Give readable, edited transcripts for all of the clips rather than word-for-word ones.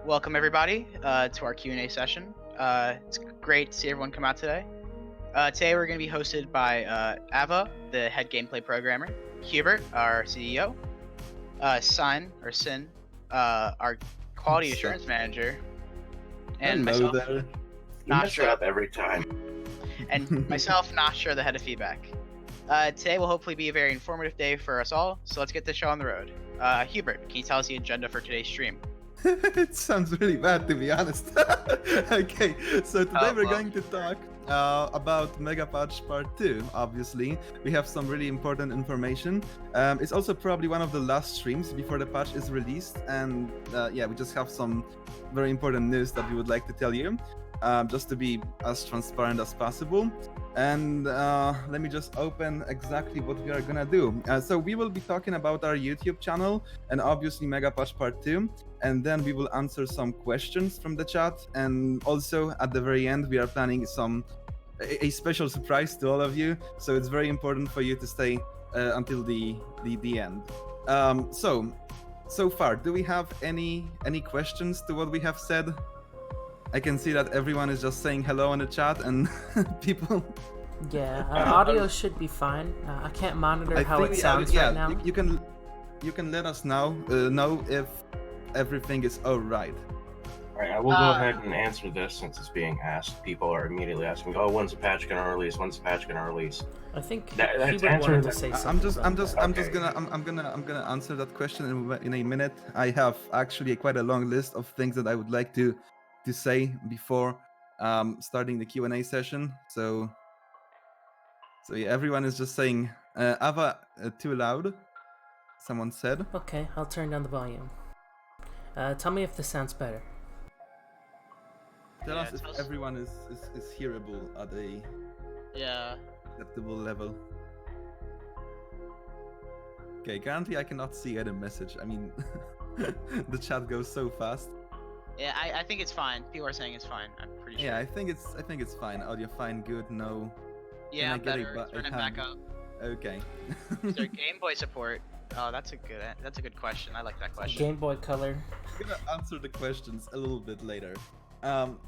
Welcome everybody to our Q&A session. It's great to see everyone come out today. Today we're going to be hosted by Ava, the head gameplay programmer, Hubert, our CEO, Sin, our quality assurance manager, and myself, not sure up every time, and myself, not sure, the head of feedback. Today will hopefully be a very informative day for us all, so let's get this show on the road. Hubert, can you tell us the agenda for today's stream? It sounds really bad, to be honest. Okay, so today we're going to talk about Megapatch Part 2, obviously. We have some really important information. It's also probably one of the last streams before the patch is released, and yeah, we just have some very important news that we would like to tell you, just to be as transparent as possible. And let me just open exactly what we are gonna do. So we will be talking about our YouTube channel and obviously Megapatch Part 2, and then we will answer some questions from the chat, and also at the very end we are planning a special surprise to all of you, so it's very important for you to stay until the end. So far, do we have any questions to what we have said? I can see that everyone is just saying hello in the chat, and people. Yeah, audio should be fine. I can't monitor how it sounds right now. You can let us know if everything is all right. Alright, I will go ahead and answer this since it's being asked. People are immediately asking, "Oh, when's the patch gonna release? When's the patch gonna release?" I think That's Hubert answer wanted to that- say I'm something. just gonna answer that question in a minute. I have actually quite a long list of things that I would like to say before starting the Q&A session. So yeah, everyone is just saying Ava too loud. Someone said. Okay, I'll turn down the volume. Tell me if this sounds better. Tell us if everyone is hearable at a acceptable level. Okay, currently I cannot see any message. I mean, the chat goes so fast. Yeah, I think it's fine. People are saying it's fine. I'm pretty sure. Yeah, I think it's fine. Audio fine, good, no. Yeah, I get better. Turn it back up. Okay. Is there Game Boy support? Oh, that's a good question. I like that question. Game Boy Color. I'm gonna answer the questions a little bit later.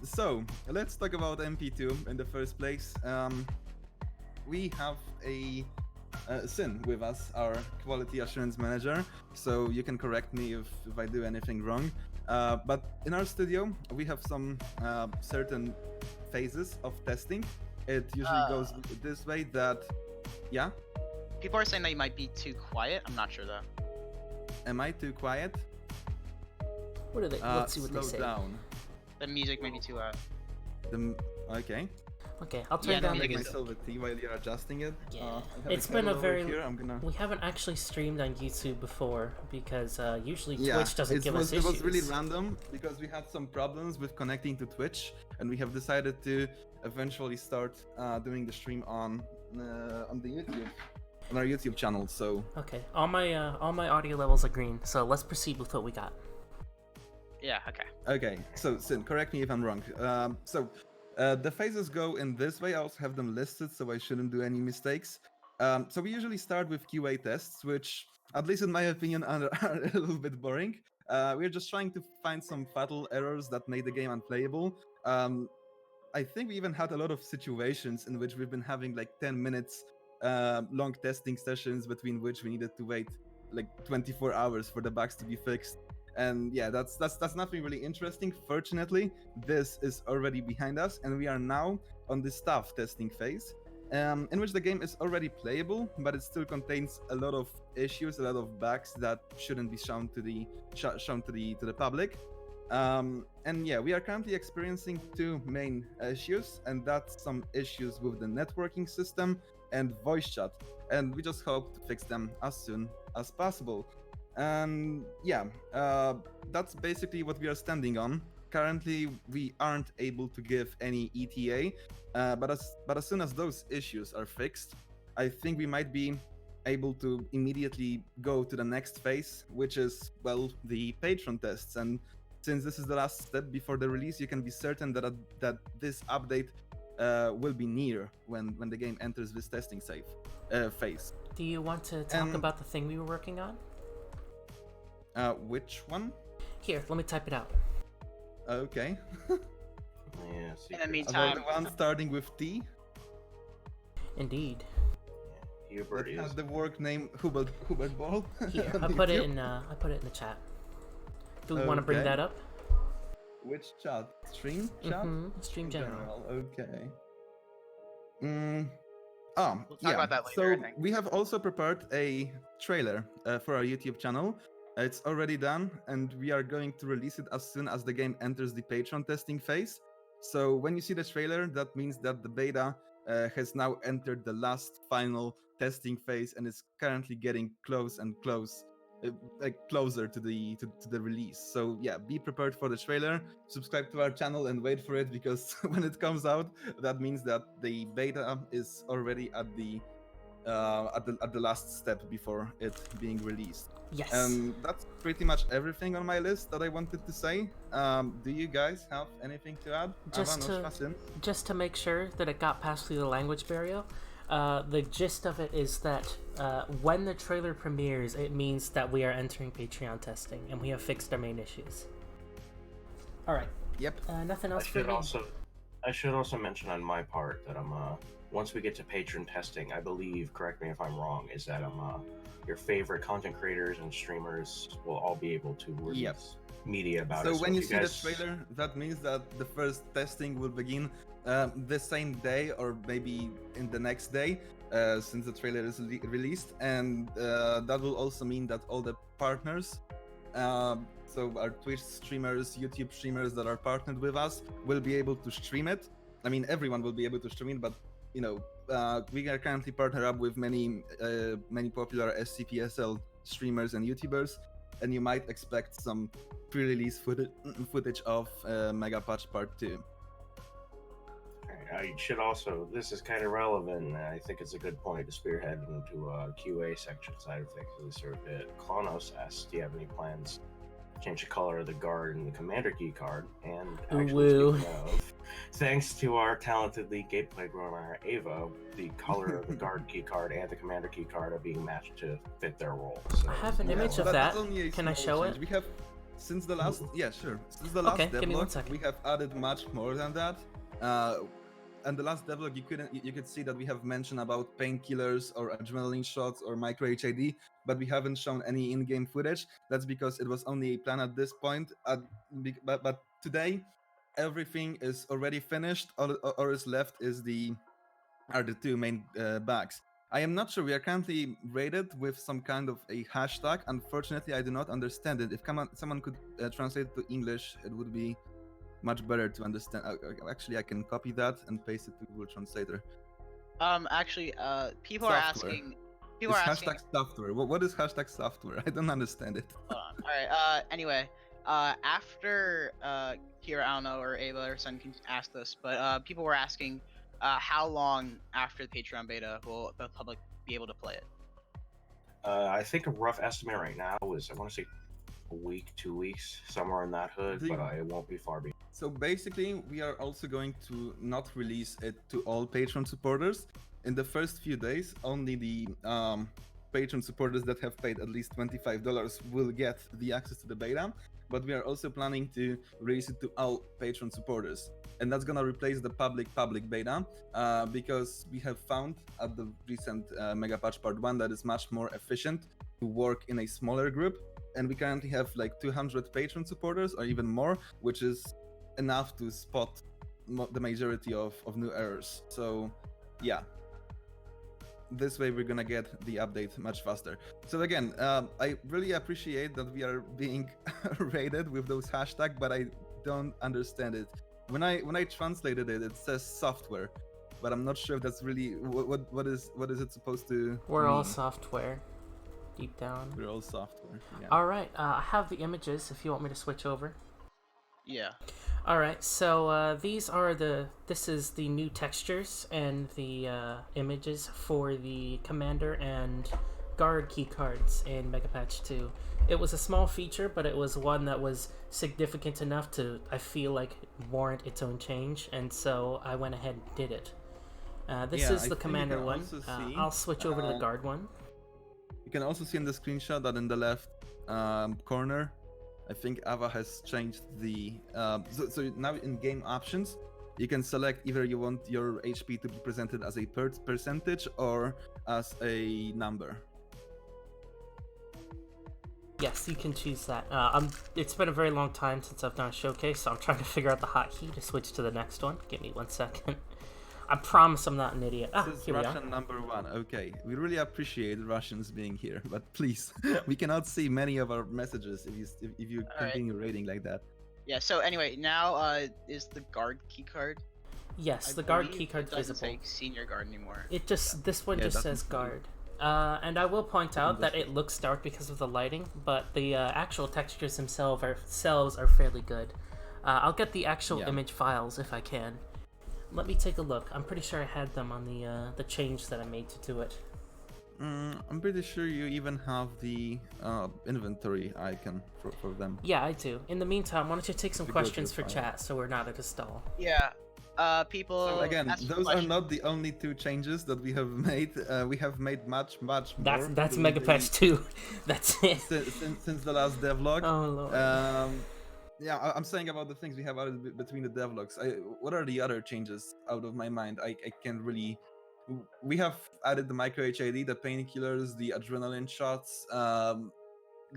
So let's talk about MP2 in the first place. We have a Sin with us, our quality assurance manager. So you can correct me if I do anything wrong. But in our studio, we have some certain phases of testing. It usually goes this way that, yeah? People are saying that you might be too quiet. I'm not sure though. Am I too quiet? What are they? Let's see what they slow say. down. The music may be too loud. Okay. Okay, I'll turn Yeah, down the the music music. Myself a tea while you're adjusting it. Yeah, I have it's a been a kettle over very. here. I'm gonna... We haven't actually streamed on YouTube before because usually Yeah, Twitch doesn't give us issues. It was really random because we had some problems with connecting to Twitch, and we have decided to eventually start doing the stream on the YouTube, on our YouTube channel. So Okay, all my audio levels are green, so let's proceed with what we got. Yeah. Okay. okay, so Sin, correct me if I'm wrong. The phases go in this way. I also have them listed, so I shouldn't do any mistakes. So we usually start with QA tests, which, at least in my opinion, are a little bit boring. We're just trying to find some fatal errors that made the game unplayable. I think we even had a lot of situations in which we've been having like 10 minutes long testing sessions, between which we needed to wait like 24 hours for the bugs to be fixed. And yeah, that's nothing really interesting. Fortunately, this is already behind us, and we are now on the staff testing phase, in which the game is already playable, but it still contains a lot of issues, a lot of bugs that shouldn't be shown to the public. And yeah, we are currently experiencing two main issues, and that's some issues with the networking system and voice chat, and we just hope to fix them as soon as possible. And yeah, that's basically what we are standing on. Currently, we aren't able to give any ETA, but as soon as those issues are fixed, I think we might be able to immediately go to the next phase, which is, well, the patron tests. And since this is the last step before the release, you can be certain that this update will be near when the game enters this testing phase. Do you want to talk about the thing we were working on? Which one? Here, let me type it out. Okay. Yeah, In the About meantime, the one starting with T. Indeed. Hubert That is. has the work name Hubert Ball. Here, on I put it YouTube. in. I put it in the chat. Do we want to bring Okay. that up? Which chat? Stream chat? Stream general. Okay. We'll talk about that later, I So think. we have also prepared a trailer for our YouTube channel. It's already done, and we are going to release it as soon as the game enters the Patreon testing phase. So when you see the trailer, that means that the beta has now entered the last final testing phase and is currently getting closer to the release. So yeah, be prepared for the trailer. Subscribe to our channel and wait for it, because when it comes out, that means that the beta is already at the last step before it being released. Yes. That's pretty much everything on my list that I wanted to say. Do you guys have anything to add? Just to make sure that it got past through the language barrier, the gist of it is that when the trailer premieres, it means that we are entering Patreon testing and we have fixed our main issues. All right. Yep. Nothing else for me. I should also mention on my part that once we get to patron testing, I believe, correct me if I'm wrong, is that your favorite content creators and streamers will all be able to release media about it. So when you see guys... the trailer, that means that the first testing will begin the same day or maybe in the next day, since the trailer is released, and that will also mean that all the partners, so our Twitch streamers, YouTube streamers that are partnered with us, will be able to stream it. I mean, everyone will be able to stream it, but you know, we are currently partnered up with many popular SCP streamers and YouTubers, and you might expect some pre-release footage of Megapatch Part 2. I should also, this is kind of relevant, and I think it's a good point to spearhead into a QA section side of things at least a bit. Klonos asks, do you have any plans to change the color of the guard and the commander key card? And actually, speaking of, thanks to our talented lead gameplay programmer Ava, the color of the guard key card and the commander key card are being matched to fit their role. So, I have an image of that. Can I show it? We have, since the last, since the last devlog, we have added much more than that. And the last devlog, you could see that we have mentioned about painkillers or adrenaline shots or micro HID, but we haven't shown any in-game footage. That's because it was only a plan at this point. But today, everything is already finished. All is left are the two main bags. I am not sure. We are currently rated with some kind of a hashtag. Unfortunately, I do not understand it. If someone could translate it to English, it would be much better to understand. Actually, I can copy that and paste it to Google Translator. Actually, people software. are asking. People are asking. Hashtag software. What is hashtag software? I don't understand it. Hold on. All right. Anyway, after here, I don't know, or Ava or Sun can ask this, but people were asking, how long after the Patreon beta will the public be able to play it? I think a rough estimate right now is, I want to say, a week, 2 weeks, somewhere in that hood, but it won't be far behind. So basically, we are also going to not release it to all Patreon supporters. In the first few days, only the Patreon supporters that have paid at least $25 will get the access to the beta, but we are also planning to release it to all Patreon supporters. And that's gonna replace the public beta, because we have found at the recent Megapatch Part 1 that it's much more efficient to work in a smaller group. And we currently have like 200 Patreon supporters or even more, which is enough to spot the majority of new errors. So yeah, this way we're gonna get the update much faster. So again, I really appreciate that we are being rated with those hashtags, but I don't understand it. When I translated it, it says software, but I'm not sure if that's really what is it supposed to We're mean. all software. Deep down. We're all software. Yeah. All right, I have the images if you want me to switch over. Yeah. All right, so this is the new textures and the images for the commander and guard key cards in Megapatch 2. It was a small feature, but it was one that was significant enough to, I feel like, warrant its own change, and so I went ahead and did it. This is the commander one. I'll switch over to the guard one. You can also see in the screenshot that in the left corner, I think Ava has changed the... so now in game options, you can select either you want your HP to be presented as a percentage or as a number. Yes, you can choose that. It's been a very long time since I've done a showcase, so I'm trying to figure out the hotkey to switch to the next one. Give me 1 second. I promise I'm not an idiot. This is Russian number 1. Okay, we really appreciate Russians being here, but please, we cannot see many of our messages if you continue rating like that. Yeah. So anyway, now is the guard keycard? Yes, the guard keycard's visible. It doesn't say senior guard anymore. It just this one just says guard. And I will point out that it looks dark because of the lighting, but the actual textures themselves are fairly good. I'll get the actual image files if I can. Let me take a look. I'm pretty sure I had them on the change that I made to it. I'm pretty sure you even have the inventory icon for them. Yeah, I do. In the meantime, why don't you take some questions for chat so we're not at a stall? Yeah. People. So again, those are not the only 2 changes that we have made. We have made much more. That's Megapatch 2. That's it. Since the last devlog. Oh lord. Yeah, I'm saying about the things we have added between the devlogs. What are the other changes out of my mind? I can't really we have added the micro HID, the painkillers, the adrenaline shots.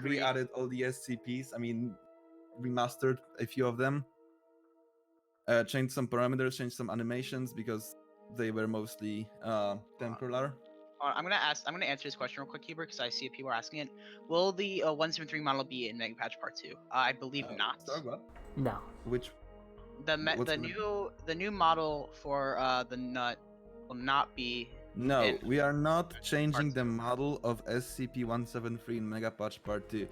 We added all the SCPs. I mean, remastered a few of them. Changed some parameters, changed some animations because they were mostly temporal. I'm gonna answer this question real quick, Huber, because I see people are asking it. Will the 173 model be in Megapatch Part 2? I believe not. Sorry, what? No. Which? The new model for the nut will not be. No, we are not changing the model of SCP-173 in Megapatch Part 2.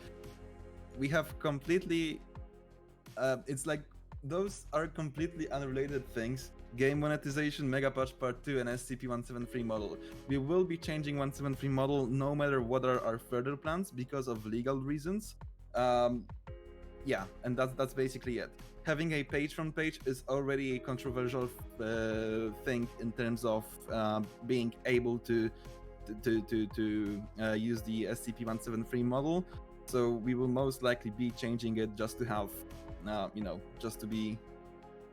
We have completely... it's like, those are completely unrelated things. Game monetization, Megapatch Part 2, and SCP-173 model. We will be changing 173 model no matter what are our further plans because of legal reasons. Yeah, and that's basically it. Having a patron page is already a controversial thing in terms of being able to use the SCP-173 model. So we will most likely be changing it just to have, just to be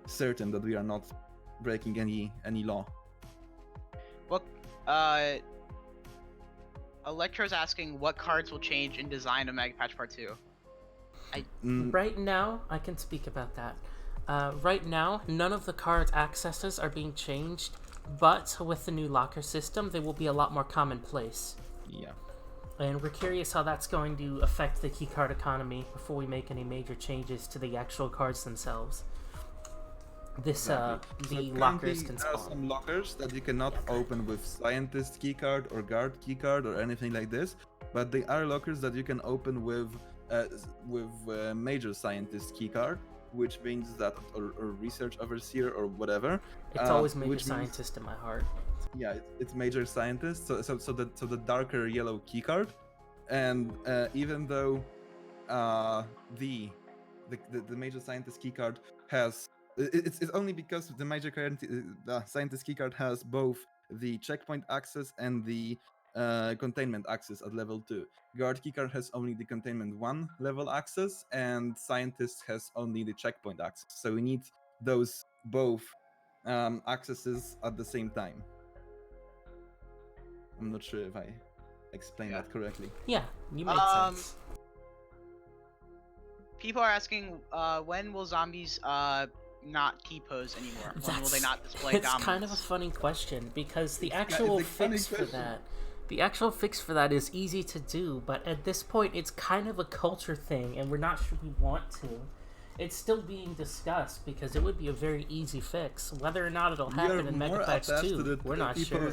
certain that we are not breaking any law. What? Electro's asking what cards will change in design of Megapatch Part 2. Right now, I can speak about that. Right now, none of the cards' accesses are being changed, but with the new locker system, they will be a lot more commonplace. Yeah. And we're curious how that's going to affect the keycard economy before we make any major changes to the actual cards themselves. This, Exactly. the lockers can There are spawn. some lockers that you cannot open with scientist keycard or guard keycard or anything like this, but they are lockers that you can open with major scientist keycard, which means that, or research overseer or whatever. It's always major which means- scientist in my heart. Yeah, it's major scientist. So the darker yellow keycard, and even though the major scientist keycard has it's only because the major scientist keycard has both the checkpoint access and the containment access at level 2. Guard keycard has only the containment 1 level access, and scientist has only the checkpoint access. So we need those both accesses at the same time. I'm not sure if I explained that correctly. Yeah, you made sense. People are asking when will zombies not T-pose anymore? When will they not display It's dominance? kind of a funny question because the It's actual a funny fix for question. that, is easy to do, but at this point it's kind of a culture thing, and we're not sure we want to. It's still being discussed because it would be a very easy fix. Whether or not it'll happen in Megapatch 2, we're not sure.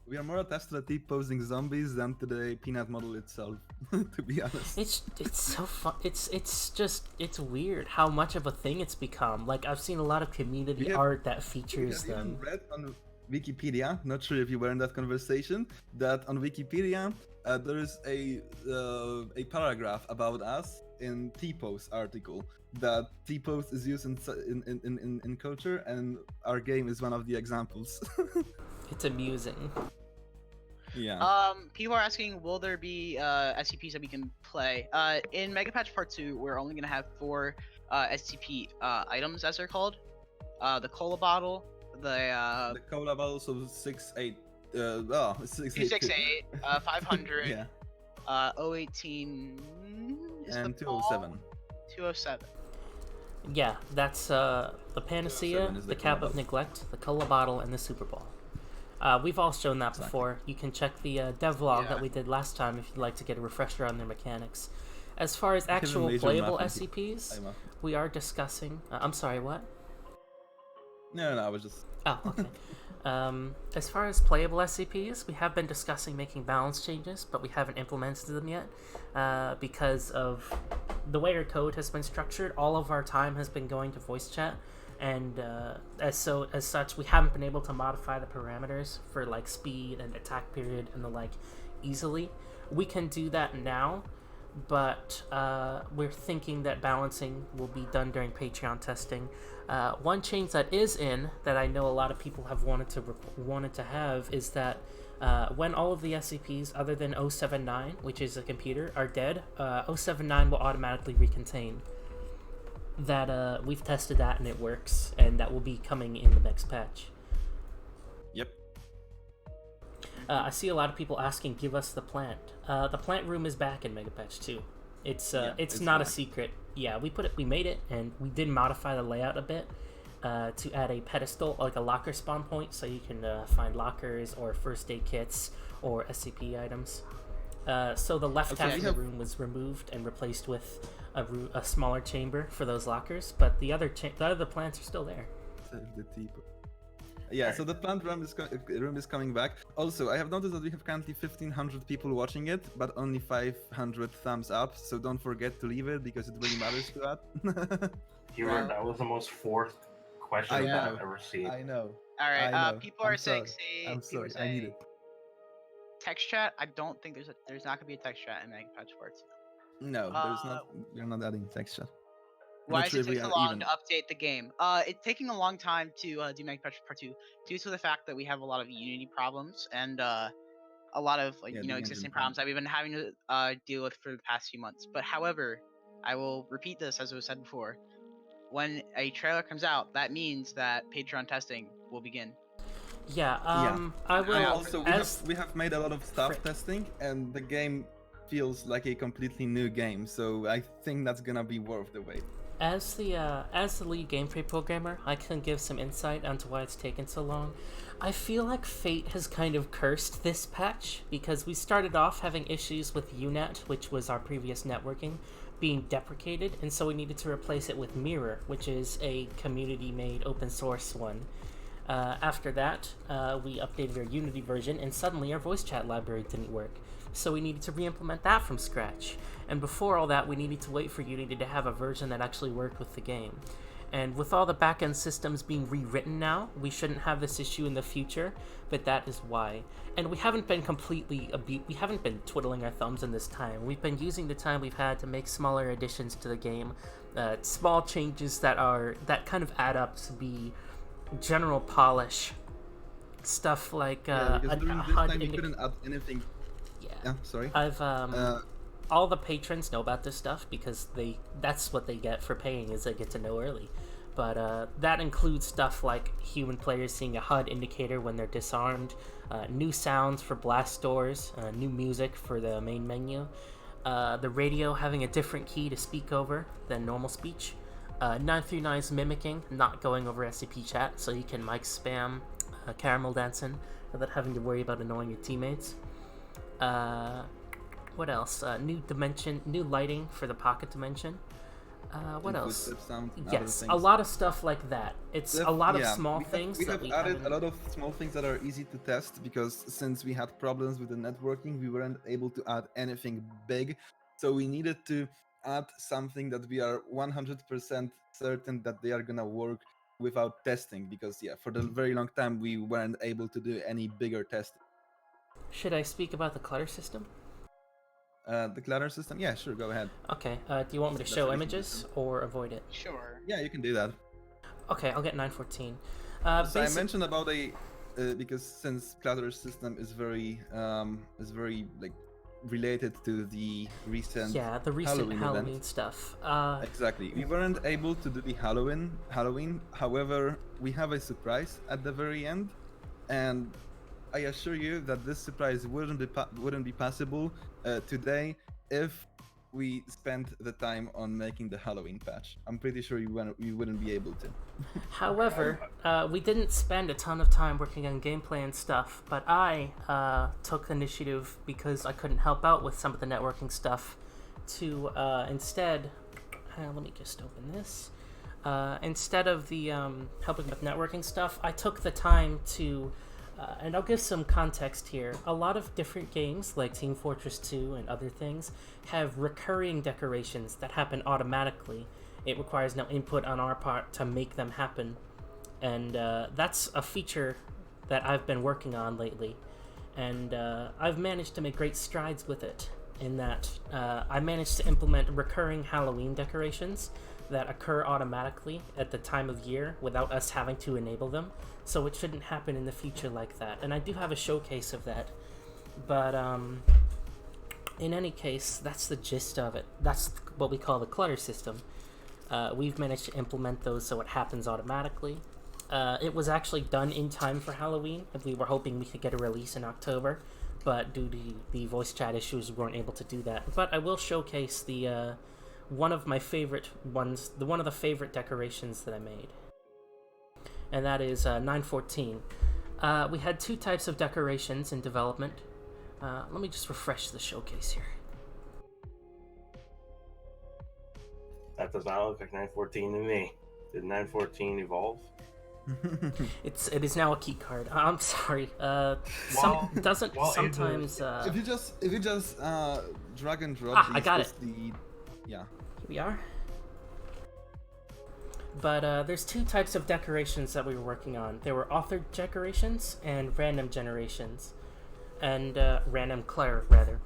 We are more attached to the T-posing zombies than to the peanut model itself, to be honest. It's so fun. It's weird how much of a thing it's become. Like, I've seen a lot of community art that features We have them. even read on Wikipedia, not sure if you were in that conversation, that on Wikipedia there is a paragraph about us in T-pose article, that T-pose is used in culture, and our game is one of the examples. It's amusing. Yeah. People are asking, will there be SCPs that we can play? In Megapatch Part 2, we're only gonna have 4 SCP items, as they're called. The cola bottle, the cola bottle, so 6-8. 268, 500, yeah. 018 is And the ball? 207. 207. Yeah, that's the Panacea, 7 is the the Cap cola of bottle. Neglect, the Cola Bottle, and the Super Ball. We've all shown that before. You can check the devlog that we did last time if you'd like to get a refresher on their mechanics. As far as actual major playable muffin. SCPs, I'm a- we are discussing... I'm sorry, what? No, I was just... Oh, okay. As far as playable SCPs, we have been discussing making balance changes, but we haven't implemented them yet because of the way our code has been structured. All of our time has been going to voice chat, and as such, we haven't been able to modify the parameters for like speed and attack period and the like easily. We can do that now, but we're thinking that balancing will be done during Patreon testing. One change that is in that I know a lot of people have wanted to have is that when all of the SCPs other than 079, which is a computer, are dead, 079 will automatically recontain. That we've tested that and it works, and that will be coming in the next patch. Yep. I see a lot of people asking, give us the plant. The plant room is back in Megapatch 2. It's not back. A secret. Yeah, we made it, and we did modify the layout a bit to add a pedestal, like a locker spawn point, so you can find lockers or first aid kits or SCP items. So the left half of the room was removed and replaced with a smaller chamber for those lockers, but the other plants are still there. Yeah, so the plant room is coming back. Also, I have noticed that we have currently 1,500 people watching it, but only 500 thumbs up. So don't forget to leave it because it really matters to us. Hubert, that was the most fourth question I've ever seen. I know. All right. I know. People are saying, I'm sorry. I need it. Text chat. I don't think there's not gonna be a text chat in Megapatch 4. No, there's not. We're not adding text chat. Why does it take so long to update the game? It's taking a long time to do Megapatch Part 2 due to the fact that we have a lot of Unity problems and a lot of existing problems that we've been having to deal with for the past few months. But however, I will repeat this as it was said before. When a trailer comes out, that means that Patreon testing will begin. Yeah, I will. Also, we have made a lot of staff testing, and the game feels like a completely new game. So I think that's gonna be worth the wait. As the lead gameplay programmer, I can give some insight onto why it's taken so long. I feel like fate has kind of cursed this patch because we started off having issues with UNet, which was our previous networking, being deprecated, and so we needed to replace it with Mirror, which is a community-made open source one. After that, we updated our Unity version, and suddenly our voice chat library didn't work. So we needed to re-implement that from scratch. And before all that, we needed to wait for Unity to have a version that actually worked with the game. And with all the back-end systems being rewritten now, we shouldn't have this issue in the future, but that is why. And we haven't been we haven't been twiddling our thumbs in this time. We've been using the time we've had to make smaller additions to the game, small changes that kind of add up to be general polish. Stuff like because during this time we couldn't add anything. Yeah, sorry. I've all the patrons know about this stuff because that's what they get for paying, is they get to know early. But that includes stuff like human players seeing a HUD indicator when they're disarmed, new sounds for blast doors, new music for the main menu, the radio having a different key to speak over than normal speech, 939's mimicking, not going over SCP chat, so you can mic spam caramel dancing without having to worry about annoying your teammates. What else? New dimension, new lighting for the pocket dimension. What else? Yes, a lot of stuff like that. It's a lot of small things. We have added a lot of small things that are easy to test because since we had problems with the networking, we weren't able to add anything big. So we needed to add something that we are 100% certain that they are gonna work without testing, because for the very long time we weren't able to do any bigger testing. Should I speak about the clutter system? The clutter system? Yeah, sure, go ahead. Okay, do you want me to show images or avoid it? Sure. Yeah, you can do that. Okay, I'll get 914. So I mentioned about because since clutter system is very like related to the recent Halloween stuff. Exactly. We weren't able to do the Halloween. However, we have a surprise at the very end, and I assure you that this surprise wouldn't be possible today if we spent the time on making the Halloween patch. I'm pretty sure you wouldn't be able to. However, we didn't spend a ton of time working on gameplay and stuff, but I took initiative because I couldn't help out with some of the networking stuff to instead... let me just open this. Instead of the helping with networking stuff, I took the time to... and I'll give some context here. A lot of different games, like Team Fortress 2 and other things, have recurring decorations that happen automatically. It requires no input on our part to make them happen. And that's a feature that I've been working on lately. And I've managed to make great strides with it, in that I managed to implement recurring Halloween decorations that occur automatically at the time of year without us having to enable them. So it shouldn't happen in the future like that. And I do have a showcase of that. But in any case, that's the gist of it. That's what we call the clutter system. We've managed to implement those so it happens automatically. It was actually done in time for Halloween. We were hoping we could get a release in October, but due to the voice chat issues, we weren't able to do that. But I will showcase the one of my favorite ones, one of the favorite decorations that I made, and that is 914. We had two types of decorations in development. Let me just refresh the showcase here. That does not look like 914 to me. Did 914 evolve? It is now a key card. I'm sorry. Sometimes. If you just drag and drop. I got it. Yeah. Here we are. But there's two types of decorations that we were working on. There were authored decorations and random generations, and random clutter rather.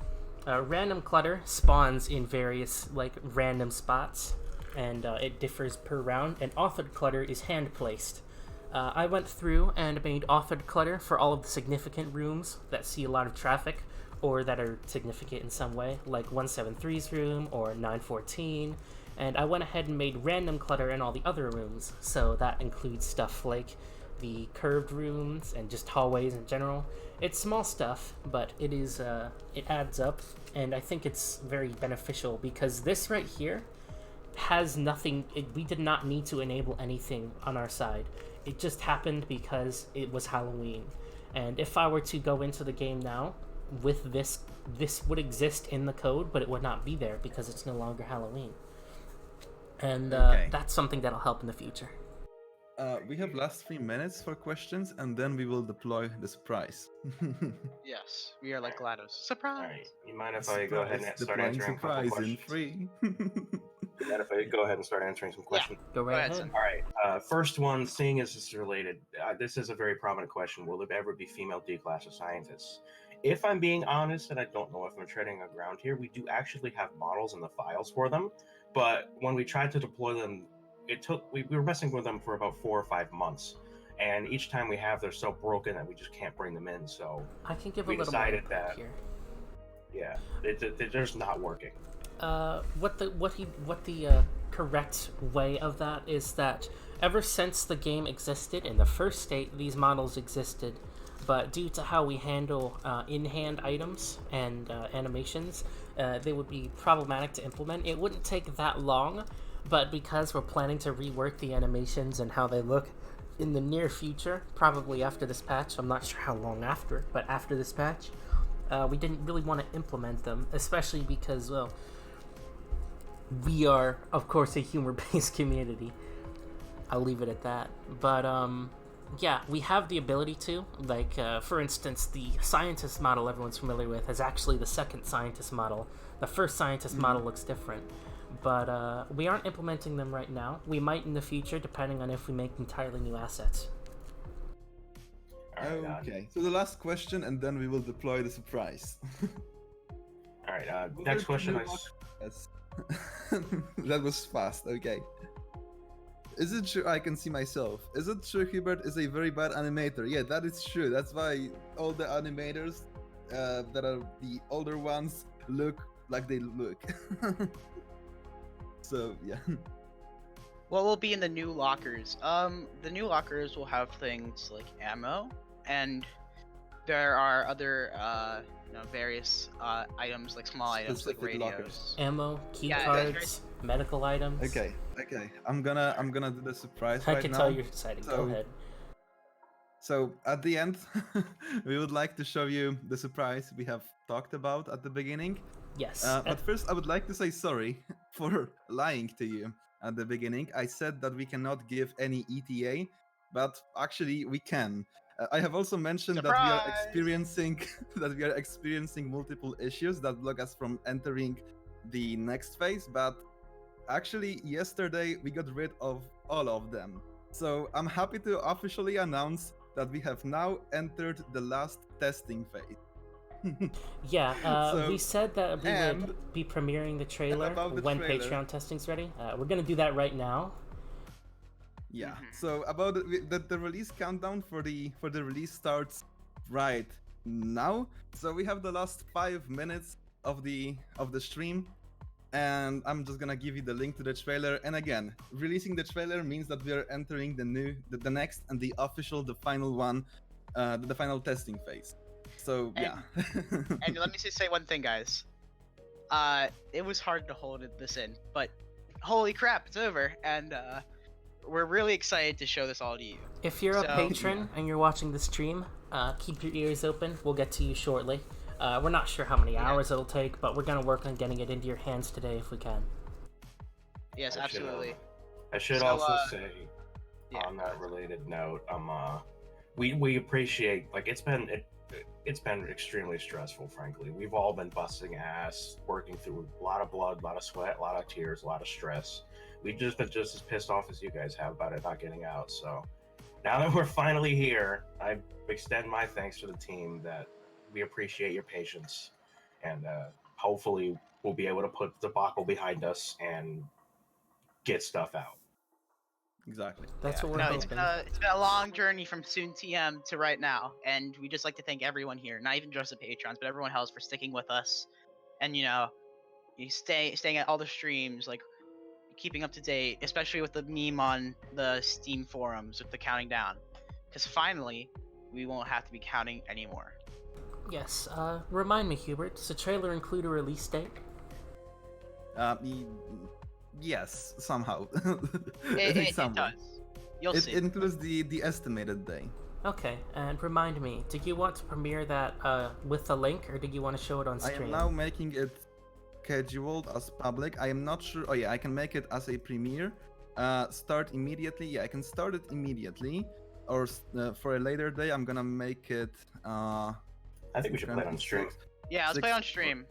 Random clutter spawns in various random spots, and it differs per round. And authored clutter is hand placed. I went through and made authored clutter for all of the significant rooms that see a lot of traffic or that are significant in some way, like 173's room or 914. And I went ahead and made random clutter in all the other rooms. So that includes stuff like the curved rooms and just hallways in general. It's small stuff, but it adds up, and I think it's very beneficial because this right here has nothing. We did not need to enable anything on our side. It just happened because it was Halloween. And if I were to go into the game now with this would exist in the code, but it would not be there because it's no longer Halloween. And that's something that'll help in the future. We have last 3 minutes for questions, and then we will deploy the surprise. Yes, we are like GLaDOS. Surprise! Alright, you mind if I go ahead and start answering a couple surprise questions? in 3. You mind if I go ahead and start answering some questions? Go right ahead. Son. Alright, first one, seeing as this is related, this is a very prominent question. Will there ever be female D-class of scientists? If I'm being honest, and I don't know if I'm treading on ground here, we do actually have models in the files for them, but when we tried to deploy them, we were messing with them for about 4 or 5 months, and each time we have, they're so broken that we just can't bring them in. So I can give we a little decided more that here. Yeah, they're just not working. What the correct way of that is that ever since the game existed in the first state, these models existed, but due to how we handle in-hand items and animations, they would be problematic to implement. It wouldn't take that long, but because we're planning to rework the animations and how they look in the near future, probably after this patch, I'm not sure how long after, but after this patch, we didn't really want to implement them, especially because, well, we are, of course, a humor-based community. I'll leave it at that. But, yeah, we have the ability to, for instance, the scientist model everyone's familiar with is actually the second scientist model. The first scientist model looks different. But we aren't implementing them right now. We might in the future, depending on if we make entirely new assets. Okay, so the last question, and then we will deploy the surprise. Alright, next question. Yes. That was fast, okay. Is it true I can see myself? Is it true Hubert is a very bad animator? Yeah, that is true. That's why all the animators that are the older ones look like they look. So, yeah. What will be in the new lockers? The new lockers will have things like ammo, and there are other, various items, like small items, Specific like radios. lockers. Ammo, key Yeah, cards, medical items. Okay. I'm gonna do the surprise I right can now. tell you're excited. Go ahead. So at the end, we would like to show you the surprise we have talked about at the beginning. Yes. But first, I would like to say sorry for lying to you at the beginning. I said that we cannot give any ETA, but actually we can. I have also mentioned that we are experiencing multiple issues that block us from entering the next phase, but actually yesterday we got rid of all of them. So I'm happy to officially announce that we have now entered the last testing phase. Yeah, So, we said that we and- would be premiering the trailer about the when trailer. Patreon testing's ready. We're gonna do that right now. Yeah. So about the release countdown for the release starts right now. So we have the last 5 minutes of the stream, and I'm just gonna give you the link to the trailer. And again, releasing the trailer means that we are entering the next and the official, the final one, the final testing phase. So yeah. And let me just say one thing, guys. It was hard to hold this in, but holy crap, it's over, and we're really excited to show this all to you. If you're a patron and you're watching the stream, keep your ears open. We'll get to you shortly. We're not sure how many hours it'll take, but we're gonna work on getting it into your hands today if we can. Yes, absolutely. I should also say, on that related note, we appreciate, like, it's been extremely stressful, frankly. We've all been busting ass, working through a lot of blood, a lot of sweat, a lot of tears, a lot of stress. We've just been just as pissed off as you guys have about it not getting out. So now that we're finally here, I extend my thanks to the team. That we appreciate your patience, and hopefully we'll be able to put the debacle behind us and get stuff out. Exactly. That's what we're hoping. It's been a long journey from soon TM to right now, and we just like to thank everyone here, not even just the patrons, but everyone else for sticking with us, and you staying at all the streams, like keeping up to date, especially with the meme on the Steam forums with the counting down, because finally we won't have to be counting anymore. Yes. Remind me, Hubert. Does the trailer include a release date? Yes, somehow. It does. You'll see. It includes the estimated day. Okay, and remind me, do you want to premiere that with the link, or do you want to show it on stream? I am now making it scheduled as public. I am not sure. Oh yeah, I can make it as a premiere. Start immediately. Yeah, I can start it immediately. Or for a later day, I'm gonna make it. I think we should play it on stream. Yeah, let's play on stream.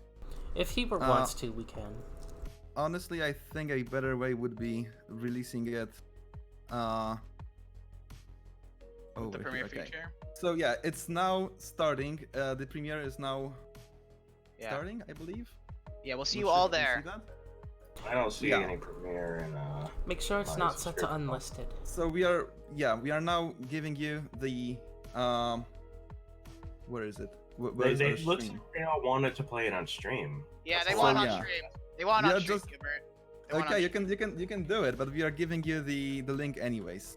If Hubert wants to, we can. Honestly, I think a better way would be releasing it. The premiere feature. So yeah, it's now starting. The premiere is now starting, I believe. Yeah, we'll see you all there. I don't see any premiere and make sure it's not set to unlisted. So we are now giving you the where is it? They look like they all wanted to play it on stream. Yeah, they want on stream. They want on stream, Gilbert. Okay, you can do it, but we are giving you the link anyways.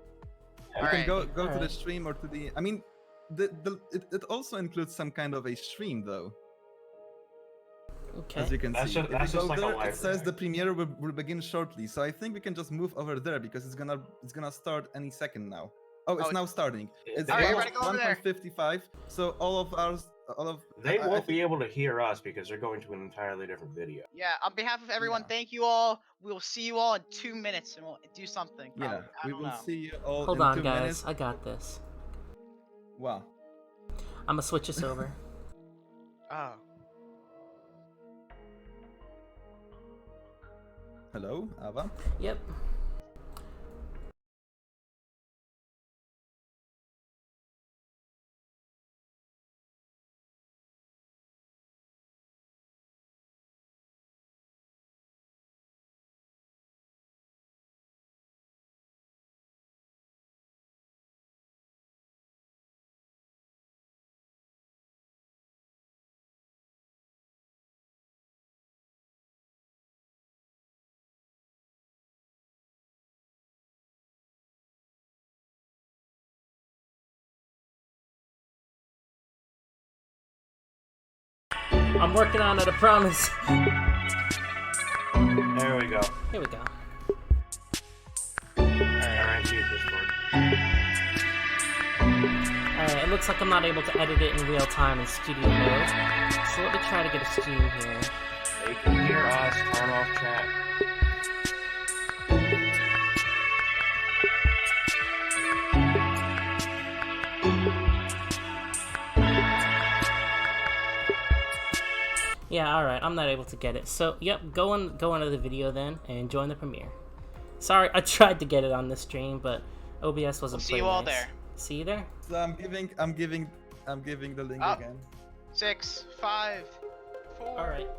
You can go to the stream or to the. I mean, it also includes some kind of a stream though. Okay. As you can see, that's just like it says the premiere will begin shortly. So I think we can just move over there because it's gonna start any second now. Oh, it's now starting. It's 1.55. So they won't be able to hear us because they're going to an entirely different video. Yeah, on behalf of everyone, thank you all. We'll see you all in 2 minutes, and we'll do something. Yeah, we will see you all. Hold in on, 2 guys. minutes. I got this. Wow. I'm gonna switch this over. Oh. Hello, Ava. Yep. I'm working on it, I promise. There we go. Here we go. Alright, Discord. Alright, it looks like I'm not able to edit it in real time in studio mode. So let me try to get a stream here. They can hear us, turn off chat. Yeah, alright, I'm not able to get it. So, yep, go into the video then and join the premiere. Sorry, I tried to get it on the stream, but OBS wasn't See you all nice. there. See you there? So I'm giving the link again. 6, 5, 4. Alright.